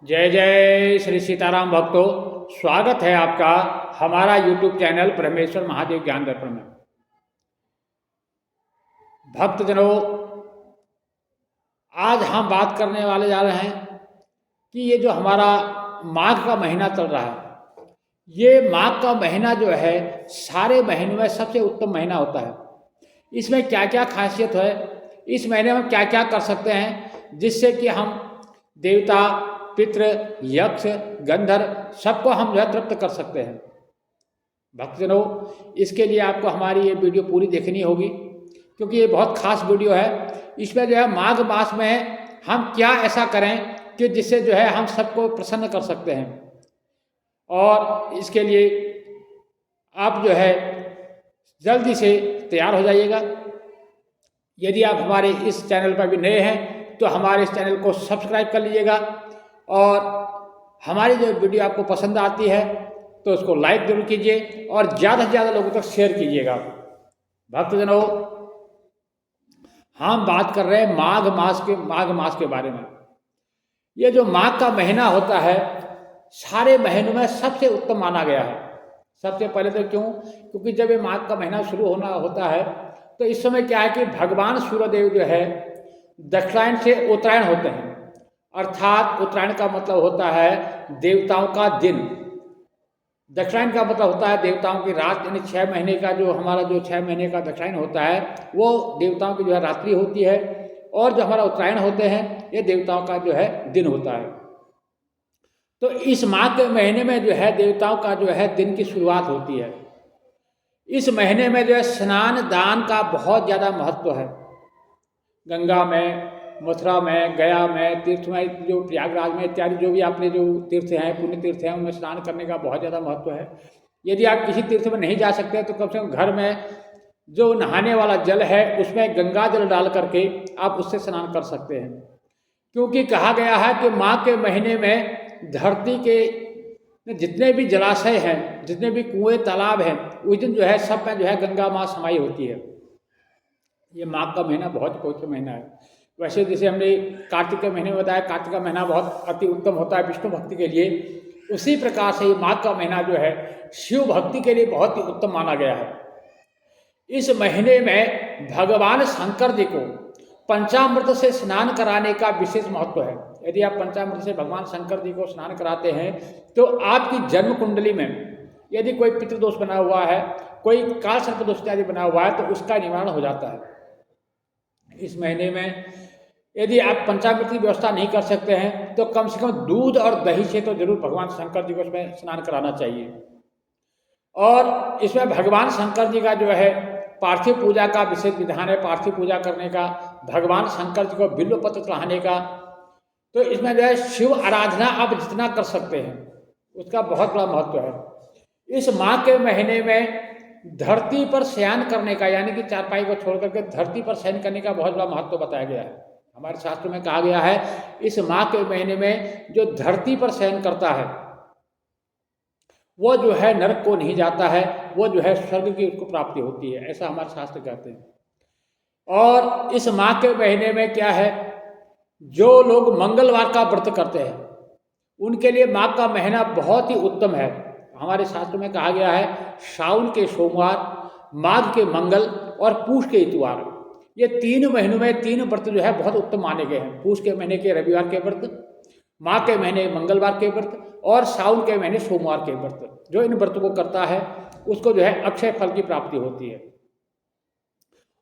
जय जय श्री सीताराम भक्तों, स्वागत है आपका हमारा YouTube चैनल परमेश्वर महादेव ज्ञान दर्पण में। भक्तजनों, आज हम बात करने वाले जा रहे हैं कि ये जो हमारा माघ का महीना चल रहा है, ये माघ का महीना जो है सारे महीनों में सबसे उत्तम महीना होता है। इसमें क्या क्या खासियत है, इस महीने में क्या क्या कर सकते हैं जिससे कि हम देवता, पितृ, यक्ष, गंधर्व सबको हम जो है तृप्त कर सकते हैं। भक्तजनों, इसके लिए आपको हमारी ये वीडियो पूरी देखनी होगी क्योंकि ये बहुत खास वीडियो है। इसमें जो है माघ मास में हम क्या ऐसा करें कि जिससे जो है हम सबको प्रसन्न कर सकते हैं, और इसके लिए आप जो है जल्दी से तैयार हो जाइएगा। यदि आप हमारे इस चैनल पर भी नए हैं तो हमारे इस चैनल को सब्सक्राइब कर लीजिएगा, और हमारी जो वीडियो आपको पसंद आती है तो उसको लाइक जरूर कीजिए और ज़्यादा से ज़्यादा लोगों तक शेयर कीजिएगा। भक्तजनों, हम बात कर रहे हैं माघ मास के बारे में। ये जो माघ का महीना होता है सारे महीनों में सबसे उत्तम माना गया है। सबसे पहले तो क्योंकि जब ये माघ का महीना शुरू होता है तो इस समय क्या है कि भगवान सूर्यदेव जो है दक्षिणायन से उत्तरायण होते हैं। अर्थात उत्तरायण का मतलब होता है देवताओं का दिन, दक्षिणायन का मतलब होता है देवताओं की रात। यानी 6 महीने का जो हमारा 6 महीने का दक्षिणायन होता है वो देवताओं की जो है रात्रि होती है, और जो हमारा उत्तरायण होते हैं ये देवताओं का जो है दिन होता है। तो इस माघ के महीने में जो है देवताओं का जो है दिन की शुरुआत होती है। इस महीने में जो है स्नान दान का बहुत ज़्यादा महत्व है। गंगा में, मथुरा में, गया में, तीर्थ में, जो प्रयागराज में इत्यादि जो भी आपने जो तीर्थ हैं, पुण्य तीर्थ हैं, उनमें स्नान करने का बहुत ज़्यादा महत्व है। यदि आप किसी तीर्थ में नहीं जा सकते तो कम से कम घर में जो नहाने वाला जल है उसमें गंगा जल डाल करके आप उससे स्नान कर सकते हैं। क्योंकि कहा गया है कि माघ के महीने में धरती के जितने भी जलाशय हैं, जितने भी कुएं तालाब हैं, उस दिन जो है सब में जो है गंगा माँ समाई होती है। ये माघ का महीना बहुत पवित्र महीना है। वैसे जैसे हमने कार्तिक के महीने में बताया, कार्तिक का महीना बहुत अति उत्तम होता है विष्णु भक्ति के लिए, उसी प्रकार से ये माघ का महीना जो है शिव भक्ति के लिए बहुत ही उत्तम माना गया है। इस महीने में भगवान शंकर जी को पंचामृत से स्नान कराने का विशेष महत्व है। यदि आप पंचामृत से भगवान शंकर जी को स्नान कराते हैं तो आपकी जन्म कुंडली में यदि कोई पितृदोष बना हुआ है, कोई काल सर्प दोष इत्यादि बना हुआ है तो उसका निवारण हो जाता है। इस महीने में यदि आप पंचामृत की व्यवस्था नहीं कर सकते हैं तो कम से कम दूध और दही से तो जरूर भगवान शंकर जी को इसमें स्नान कराना चाहिए। और इसमें भगवान शंकर जी का जो है पार्थिव पूजा का विशेष विधान है। पार्थिव पूजा करने का, भगवान शंकर जी को बिल्व पत्र चढ़ाने का, तो इसमें जो है शिव आराधना आप जितना कर सकते हैं उसका बहुत बड़ा महत्व है। इस माघ के महीने में धरती पर शयन करने का, यानी कि चारपाई को छोड़ करके धरती पर शयन करने का बहुत बड़ा महत्व बताया गया है। हमारे शास्त्र में कहा गया है इस माघ के महीने में जो धरती पर शयन करता है वो जो है नरक को नहीं जाता है, वो जो है स्वर्ग की उसको प्राप्ति होती है, ऐसा हमारे शास्त्र कहते हैं। और इस माघ के महीने में क्या है, जो लोग मंगलवार का व्रत करते हैं उनके लिए माघ का महीना बहुत ही उत्तम है। हमारे शास्त्र में कहा गया है सावन के सोमवार, माघ के मंगल और पूष के इतवार, ये 3 महीनों में 3 व्रत जो है बहुत उत्तम माने गए हैं। पूष के महीने के रविवार के व्रत, माघ के महीने मंगलवार के व्रत और सावन के महीने सोमवार के व्रत। जो इन व्रतों को करता है उसको जो है अक्षय फल की प्राप्ति होती है।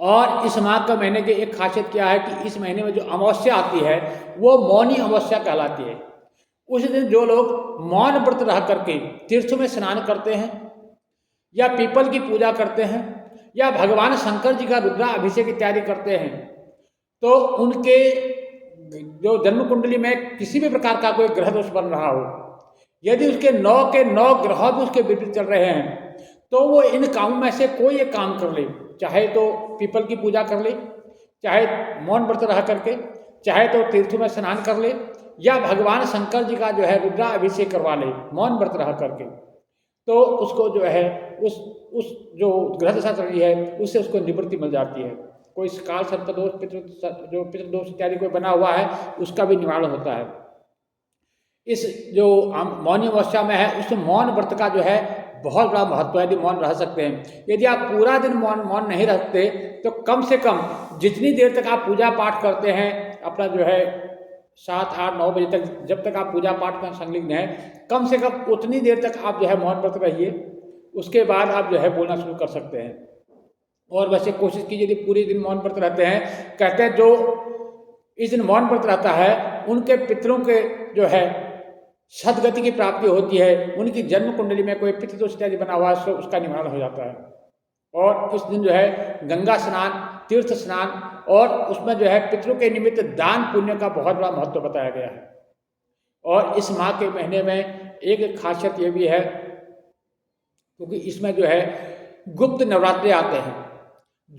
और इस माघ का महीने की एक खासियत क्या है कि इस महीने में जो अमावस्या आती है वो मौनी अमावस्या कहलाती है। उस दिन जो लोग मौन व्रत रह करके तीर्थों में स्नान करते हैं या पीपल की पूजा करते हैं या भगवान शंकर जी का रुद्राभिषेक इत्यादि करते हैं तो उनके जो जन्म कुंडली में किसी भी प्रकार का कोई ग्रह दोष बन रहा हो, यदि उसके 9 के 9 ग्रह भी उसके विपरीत चल रहे हैं तो वो इन कामों में से कोई एक काम कर ले, चाहे तो पीपल की पूजा कर ले, चाहे मौन व्रत रह करके, चाहे तो तीर्थों में स्नान कर ले, या भगवान शंकर जी का जो है रुद्राभिषेक करवा ले मौन व्रत रह करके, तो उसको जो है उस जो ग्रह दशा चल रही है उससे उसको निवृत्ति मिल जाती है। कोई काल सर्पदोष, पितृदोष इत्यादि कोई बना हुआ है उसका भी निवारण होता है। इस जो हम मौनी अमावस्या में है उस मौन व्रत का जो है बहुत बड़ा महत्व है। यदि मौन रह सकते हैं, यदि आप पूरा दिन मौन नहीं रखते तो कम से कम जितनी देर तक आप पूजा पाठ करते हैं अपना जो है 7, 8, 9 बजे तक, जब तक आप पूजा पाठ में संलग्न हैं, कम से कम उतनी देर तक आप जो है मौन व्रत रहिए। उसके बाद आप जो है बोलना शुरू कर सकते हैं। और वैसे कोशिश कीजिए यदि पूरे दिन मौन व्रत रहते हैं, कहते हैं जो इस दिन मौन व्रत रहता है उनके पितरों के जो है सदगति की प्राप्ति होती है, उनकी जन्म कुंडली में कोई पितृदोष इत्यादि बना हुआ है उसका निवारण हो जाता है। और उस दिन जो है गंगा स्नान, तीर्थ स्नान और उसमें जो है पितरों के निमित्त दान पुण्य का बहुत बड़ा महत्व बताया गया है। और इस माह के महीने में एक खासियत ये भी है क्योंकि इसमें जो है गुप्त नवरात्रे आते हैं।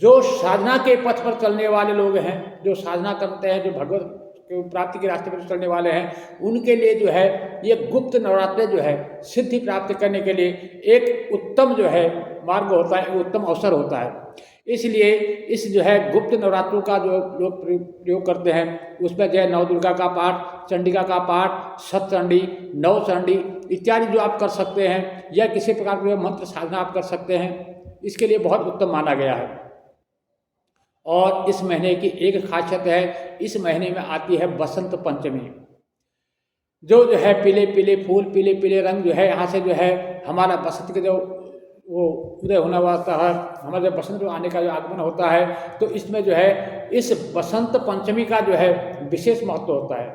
जो साधना के पथ पर चलने वाले लोग हैं, जो साधना करते हैं, जो भगवत प्राप्ति के रास्ते पर चलने वाले हैं, उनके लिए जो है ये गुप्त नवरात्रे जो है सिद्धि प्राप्त करने के लिए एक उत्तम जो है मार्ग होता है, उत्तम अवसर होता है। इसलिए इस जो है गुप्त नवरात्रों का जो लोग प्रयोग करते हैं उसमें जो है नव दुर्गा का पाठ, चंडिका का पाठ, सतचंडी, नवचंडी इत्यादि जो आप कर सकते हैं, या किसी प्रकार के मंत्र साधना आप कर सकते हैं, इसके लिए बहुत उत्तम माना गया है। और इस महीने की एक खासियत है, इस महीने में आती है बसंत पंचमी। जो है पीले पीले फूल, पीले पीले रंग जो है यहाँ से जो है हमारा बसंत के जो वो उदय होना होता है, हमारे बसंत जो आने का जो आगमन होता है, तो इसमें जो है इस बसंत पंचमी का जो है विशेष महत्व होता है।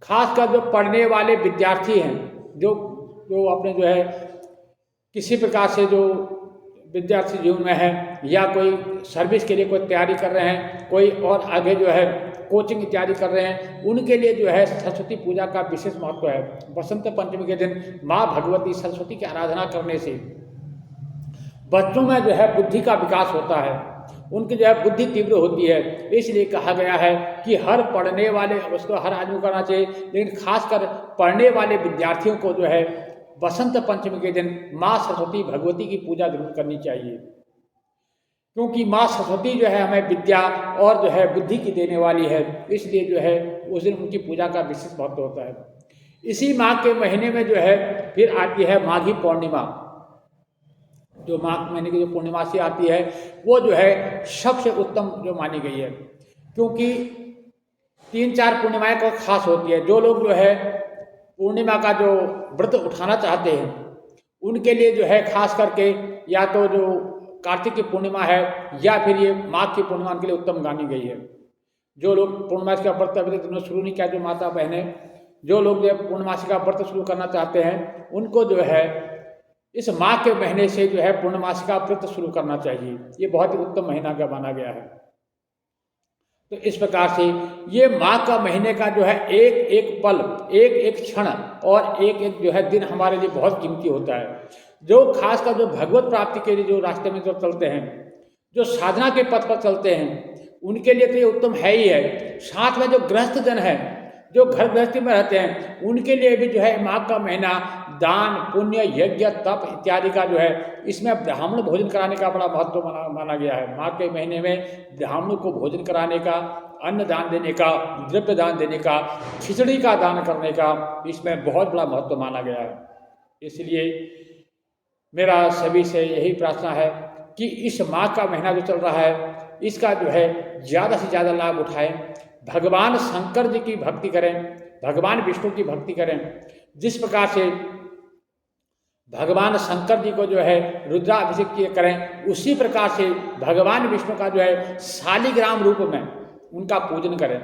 खासकर जो पढ़ने वाले विद्यार्थी हैं, जो अपने जो है किसी प्रकार से जो विद्यार्थी जीवन में है या कोई सर्विस के लिए कोई तैयारी कर रहे हैं, कोई और आगे जो है कोचिंग इत्यादि कर रहे हैं, उनके लिए जो है सरस्वती पूजा का विशेष महत्व है। बसंत पंचमी के दिन माँ भगवती सरस्वती की आराधना करने से बच्चों में जो है बुद्धि का विकास होता है, उनकी जो है बुद्धि तीव्र होती है। इसलिए कहा गया है कि हर पढ़ने वाले, उसको हर आदमी करना चाहिए, लेकिन खासकर पढ़ने वाले विद्यार्थियों को जो है बसंत पंचमी के दिन माँ सरस्वती भगवती की पूजा जरूर करनी चाहिए, क्योंकि माँ सरस्वती जो है हमें विद्या और जो है बुद्धि की देने वाली है। इसलिए जो है उस दिन उनकी पूजा का विशेष महत्व होता है। इसी माह के महीने में जो है फिर आती है माघी पूर्णिमा। जो माघ महीने की जो पूर्णिमा से आती है वो जो है सबसे उत्तम जो मानी गई है, क्योंकि 3-4 पूर्णिमाएं को खास होती है। जो लोग जो है पूर्णिमा का जो व्रत उठाना चाहते हैं उनके लिए जो है खास करके या तो जो कार्तिक की पूर्णिमा है या फिर ये माघ की पूर्णिमा उनके लिए उत्तम मानी गई है। जो लोग पूर्णमासी का व्रत अभी तक शुरू नहीं किया, जो माता बहनें, जो लोग जो पूर्णमासी का व्रत शुरू करना चाहते हैं, उनको जो है इस माह के महीने से जो है पूर्णमासी का व्रत शुरू करना चाहिए। ये बहुत ही उत्तम महीना का माना गया है। तो इस प्रकार से ये माह का महीने का जो है एक एक पल, एक एक क्षण और एक एक जो है दिन हमारे लिए बहुत कीमती होता है। जो खासकर जो भगवत प्राप्ति के लिए जो रास्ते में जो चलते हैं, जो साधना के पथ पर चलते हैं, उनके लिए तो ये उत्तम है ही है। साथ में जो गृहस्थ जन है, जो घर गृहस्थी में रहते हैं, उनके लिए भी जो है माघ का महीना दान पुण्य यज्ञ तप इत्यादि का जो है इसमें ब्राह्मण भोजन कराने का बड़ा महत्व माना गया है। माघ के महीने में ब्राह्मणों को भोजन कराने का, अन्न दान देने का, द्रव्य दान देने का, खिचड़ी का दान करने का इसमें बहुत बड़ा महत्व माना गया है। इसलिए मेरा सभी से यही प्रार्थना है कि इस माघ का महीना जो चल रहा है इसका जो है ज़्यादा से ज़्यादा लाभ उठाएं। भगवान शंकर जी की भक्ति करें, भगवान विष्णु की भक्ति करें। जिस प्रकार से भगवान शंकर जी को जो है रुद्राभिषेक करें, उसी प्रकार से भगवान विष्णु का जो है शालिग्राम रूप में उनका पूजन करें।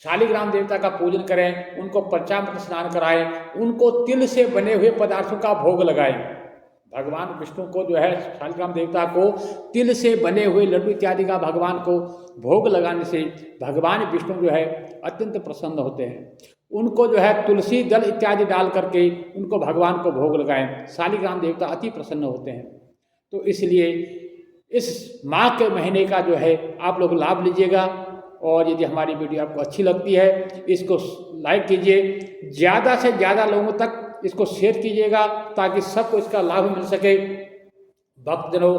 शालिग्राम देवता का पूजन करें, उनको पंचामृत स्नान कराएं, उनको तिल से बने हुए पदार्थों का भोग लगाएं। भगवान विष्णु को जो है शालिग्राम देवता को तिल से बने हुए लड्डू इत्यादि का भगवान को भोग लगाने से भगवान विष्णु जो है अत्यंत प्रसन्न होते हैं। उनको जो है तुलसी दल इत्यादि डाल करके उनको भगवान को भोग लगाएं, शालिग्राम देवता अति प्रसन्न होते हैं। तो इसलिए इस माघ के महीने का जो है आप लोग लाभ लीजिएगा। और यदि हमारी वीडियो आपको अच्छी लगती है इसको लाइक कीजिए, ज़्यादा से ज़्यादा लोगों तक इसको शेयर कीजिएगा ताकि सबको इसका लाभ मिल सके। भक्तजनों,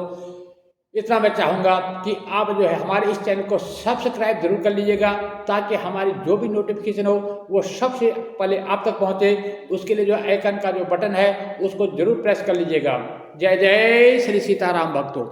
इतना मैं चाहूँगा कि आप जो है हमारे इस चैनल को सब्सक्राइब जरूर कर लीजिएगा, ताकि हमारी जो भी नोटिफिकेशन हो वो सबसे पहले आप तक पहुँचे। उसके लिए जो आइकन का जो बटन है उसको जरूर प्रेस कर लीजिएगा। जय जय श्री सीताराम भक्तों।